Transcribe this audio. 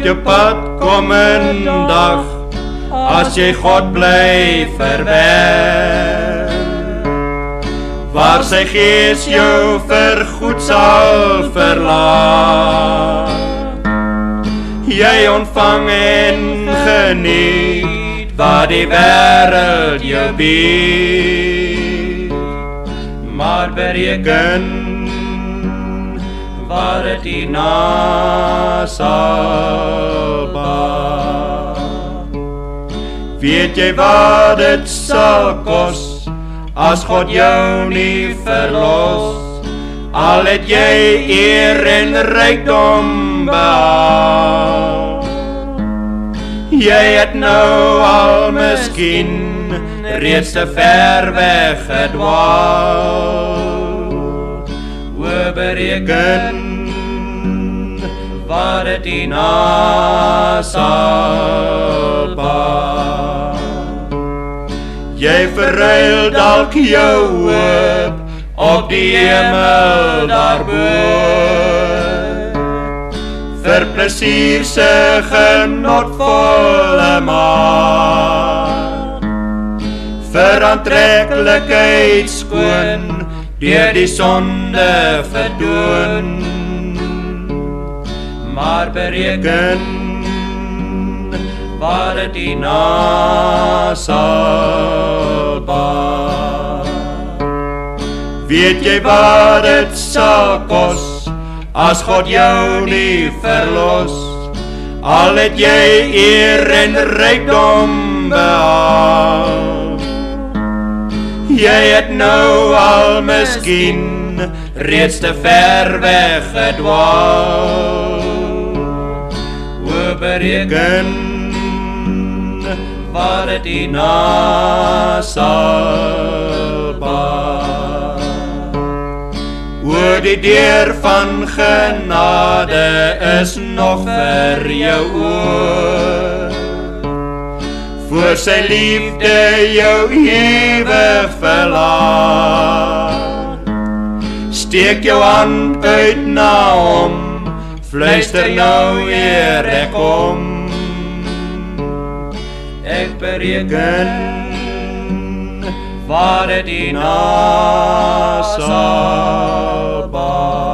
jou pad kom een dag, as jy God bly verwerp, waar sy gees jou vergoed sal verlaat. Jy ontvang en geniet wat die wêreld jou bied, maar bereken wat het hierna sal baat. Weet jy wat het sal kos, as God jou nie verlos, al het jy eer en rykdom behaal. Jy het nou al miskien reeds te ver weg gedwaal. O bereken wat het hierna sal baat. Jy verruil dalk jou hoop op die hemel daarbo, vir plesier se genotvolle maat, vir aantreklikheid skoon, deur die sonde verdoen, maar bereken wat het hierna sal baat. Weet jy wat het sal kos, as God jou nie verlos, al het jy eer en rykdom behaal. Jy het nou al miskien reeds te ver weg gedwaal. O bereken wat het hierna sal baat. O die deur van genade is nog vir jou oor, voor sy liefde jou ewig verlaat. Steek jou hand uit na hom, fluister nou weer ek kom. Ek bereken wat het hierna sal baat.